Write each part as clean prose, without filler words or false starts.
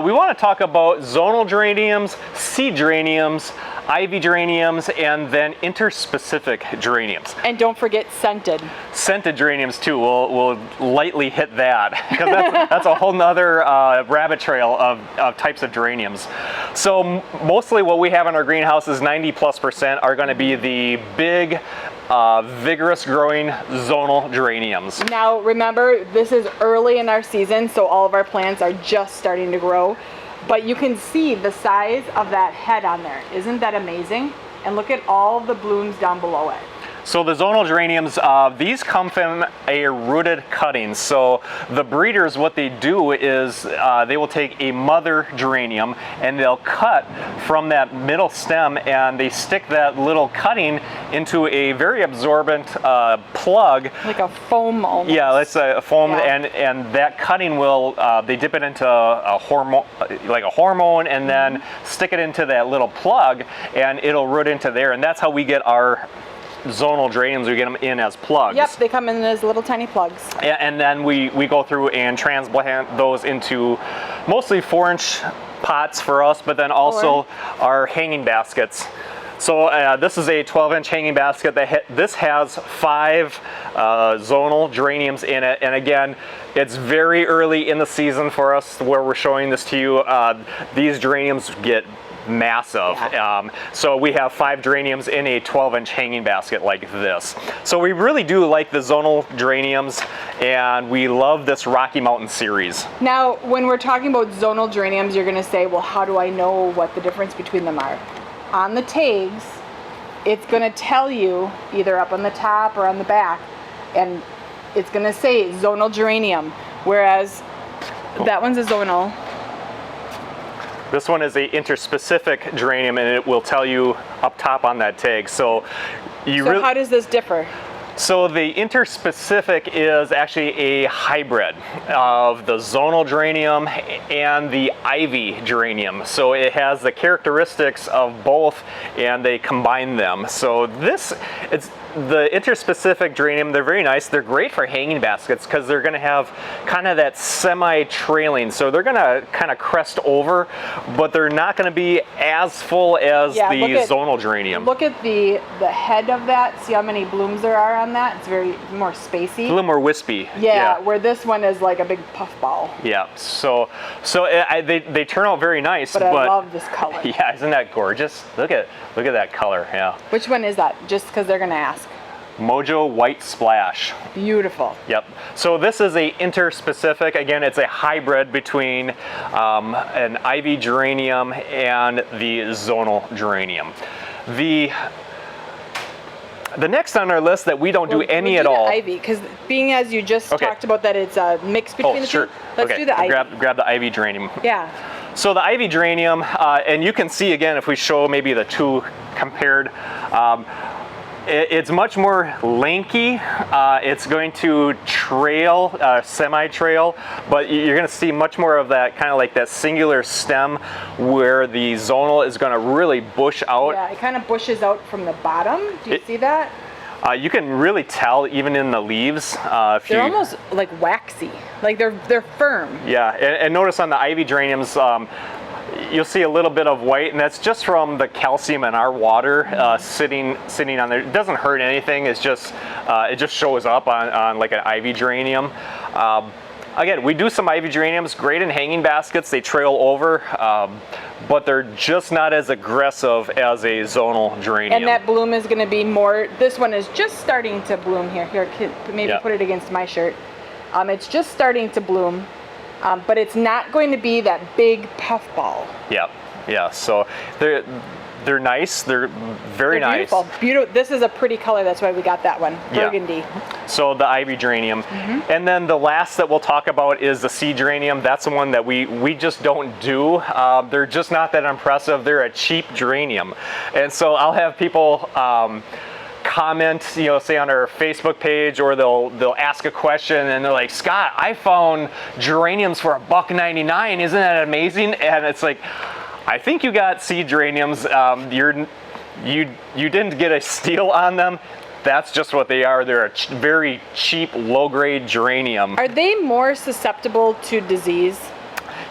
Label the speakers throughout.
Speaker 1: We want to talk about zonal geraniums, seed geraniums, ivy geraniums, and then interspecific geraniums.
Speaker 2: And don't forget scented.
Speaker 1: Scented geraniums too, we'll lightly hit that, because that's a whole nother rabbit trail of types of geraniums. So mostly what we have in our greenhouse is 90+% are going to be the big, vigorous growing zonal geraniums.
Speaker 2: Now remember, this is early in our season, so all of our plants are just starting to grow. But you can see the size of that head on there. Isn't that amazing? And look at all the blooms down below it.
Speaker 1: So the zonal geraniums, these come from a rooted cutting. So the breeders, what they do is they will take a mother geranium and they'll cut from that middle stem, and they stick that little cutting into a very absorbent plug.
Speaker 2: Like a foam almost.
Speaker 1: Yeah, that's a foam,
Speaker 2: Yeah.
Speaker 1: and that cutting will, they dip it into a hormone, like a hormone, and then stick it into that little plug, and it'll root into there, and that's how we get our zonal geraniums. We get them in as plugs.
Speaker 2: Yep, they come in as little tiny plugs.
Speaker 1: And then we go through and transplant those into mostly 4-inch pots for us, but then also our hanging baskets. So this is a 12-inch hanging basket. This has 5 zonal geraniums in it, and again, it's very early in the season for us where we're showing this to you. These geraniums get massive.
Speaker 2: Yeah.
Speaker 1: So we have 5 geraniums in a 12-inch hanging basket like this. So we really do like the zonal geraniums, and we love this Rocky Mountain series.
Speaker 2: Now, when we're talking about zonal geraniums, you're going to say, well, how do I know what the difference between them are? On the tags, it's going to tell you either up on the top or on the back, and it's going to say zonal geranium, whereas that one's a zonal.
Speaker 1: This one is a interspecific geranium, and it will tell you up top on that tag. So
Speaker 2: how does this differ?
Speaker 1: So the interspecific is actually a hybrid of the zonal geranium and the ivy geranium. So it has the characteristics of both, and they combine them. So it's the interspecific geranium. They're very nice. They're great for hanging baskets because they're going to have kind of that semi-trailing. So they're going to kind of crest over, but they're not going to be as full as the zonal geranium.
Speaker 2: Look at the head of that. See how many blooms there are on that? It's very more spacey.
Speaker 1: A little more wispy.
Speaker 2: Yeah, where this one is like a big puff ball.
Speaker 1: Yeah, so they turn out very nice.
Speaker 2: But I love this color.
Speaker 1: Yeah, isn't that gorgeous? Look at that color. Yeah.
Speaker 2: Which one is that? Just because they're going to ask.
Speaker 1: Mojo White Splash.
Speaker 2: Beautiful.
Speaker 1: Yep. So this is a interspecific. Again, it's a hybrid between an ivy geranium and the zonal geranium. The next on our list that we don't do any at all.
Speaker 2: Ivy, because being as you just talked about that it's a mix between the two. Let's do the ivy.
Speaker 1: Grab the ivy geranium.
Speaker 2: Yeah.
Speaker 1: So the ivy geranium, and you can see again if we show maybe the two compared. It's much more lanky. It's going to trail, semi-trail, but you're going to see much more of that kind of like that singular stem where the zonal is going to really bush out.
Speaker 2: Yeah, it kind of bushes out from the bottom. Do you see that?
Speaker 1: You can really tell even in the leaves.
Speaker 2: They're almost like waxy, like they're firm.
Speaker 1: Yeah, and notice on the ivy geraniums, you'll see a little bit of white, and that's just from the calcium in our water sitting on there. It doesn't hurt anything. It's just it just shows up on like an ivy geranium. Again, we do some ivy geraniums, great in hanging baskets. They trail over, but they're just not as aggressive as a zonal geranium.
Speaker 2: And that bloom is going to be more. This one is just starting to bloom here. Here, maybe put it against my shirt. It's just starting to bloom. But it's not going to be that big puff ball.
Speaker 1: Yep. Yeah. So they're nice. They're very nice.
Speaker 2: Beautiful. This is a pretty color. That's why we got that one. Burgundy.
Speaker 1: Yeah. So the ivy geranium. And then the last that we'll talk about is the seed geranium. That's the one that we just don't do. They're just not that impressive. They're a cheap geranium. And so I'll have people comment, say on our Facebook page, or they'll ask a question and they're like, Scott, I found geraniums for $1.99. Isn't that amazing? And it's like, I think you got seed geraniums. You didn't get a steal on them. That's just what they are. They're a very cheap, low-grade geranium.
Speaker 2: Are they more susceptible to disease?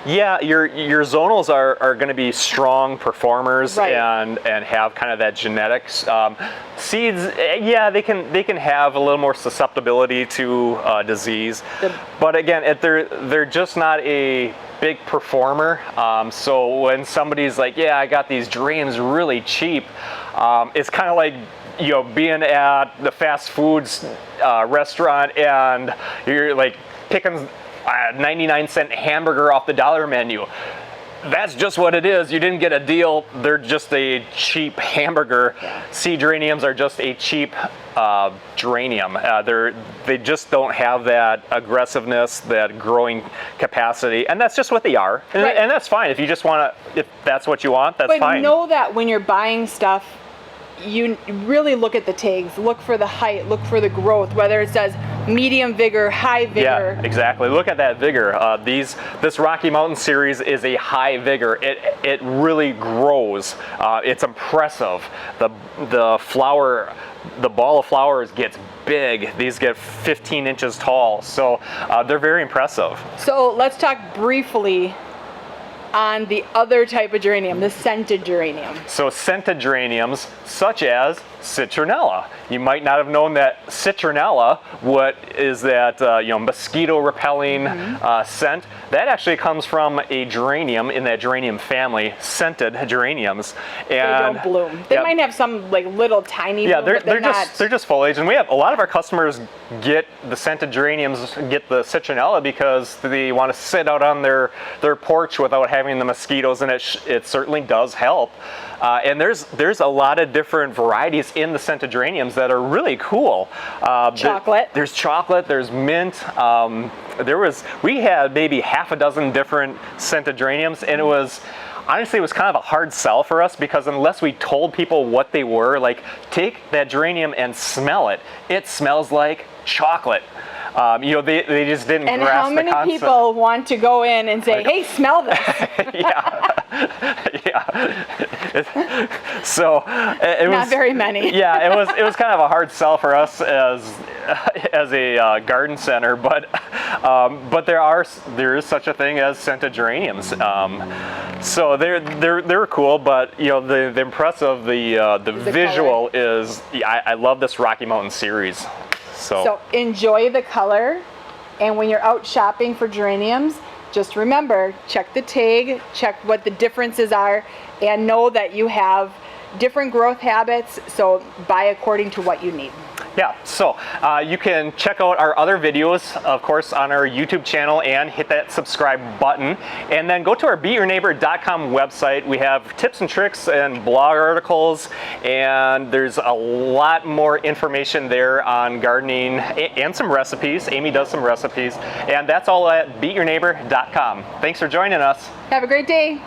Speaker 1: Yeah, your zonals are going to be strong performers,
Speaker 2: Right.
Speaker 1: and have kind of that genetics. Seeds, yeah, they can have a little more susceptibility to disease, but again, they're just not a big performer. So when somebody's like, yeah, I got these geraniums really cheap, it's kind of like, you know, being at the fast foods restaurant and you're like picking a 99-cent hamburger off the dollar menu. That's just what it is. You didn't get a deal. They're just a cheap hamburger. Sea geraniums are just a cheap geranium. They just don't have that aggressiveness, that growing capacity, and that's just what they are. And,
Speaker 2: Right.
Speaker 1: and that's fine. If you just want to, if that's what you want, that's
Speaker 2: But
Speaker 1: fine.
Speaker 2: know that when you're buying stuff, you really look at the tags, look for the height, look for the growth, whether it says medium vigor, high vigor.
Speaker 1: Yeah, exactly. Look at that vigor. This Rocky Mountain series is a high vigor. It really grows. It's impressive. The flower, the ball of flowers gets big. These get 15 inches tall. So they're very impressive.
Speaker 2: So let's talk briefly on the other type of geranium, the scented geranium.
Speaker 1: So scented geraniums, such as citronella. You might not have known that citronella, what is that mosquito repelling scent, that actually comes from a geranium in that geranium family, scented geraniums. And
Speaker 2: They don't bloom. They might have some like little tiny bloom, but
Speaker 1: they're just foliage, and we have a lot of our customers get the scented geraniums, get the citronella because they want to sit out on their porch without having the mosquitoes, and it certainly does help. And there's a lot of different varieties in the scented geraniums that are really cool.
Speaker 2: Chocolate.
Speaker 1: There's chocolate. There's mint. We had maybe half a dozen different scented geraniums, and honestly, it was kind of a hard sell for us because unless we told people what they were, like take that geranium and smell it. It smells like chocolate. They just didn't
Speaker 2: And
Speaker 1: grasp
Speaker 2: how
Speaker 1: the
Speaker 2: many
Speaker 1: concept.
Speaker 2: people want to go in and say, hey, smell this?
Speaker 1: Yeah. So it was
Speaker 2: Not very many.
Speaker 1: Yeah, it was kind of a hard sell for us as a garden center, but there is such a thing as scented geraniums. So they're cool, but the impressive the visual is I love this Rocky Mountain series.
Speaker 2: So enjoy the color, and when you're out shopping for geraniums, just remember, check the tag, check what the differences are, and know that you have different growth habits, so buy according to what you need.
Speaker 1: Yeah, so you can check out our other videos, of course, on our YouTube channel and hit that subscribe button. And then go to our beatyourneighbor.com website. We have tips and tricks and blog articles, and there's a lot more information there on gardening and some recipes. Amy does some recipes, and that's all at beatyourneighbor.com. Thanks for joining us.
Speaker 2: Have a great day.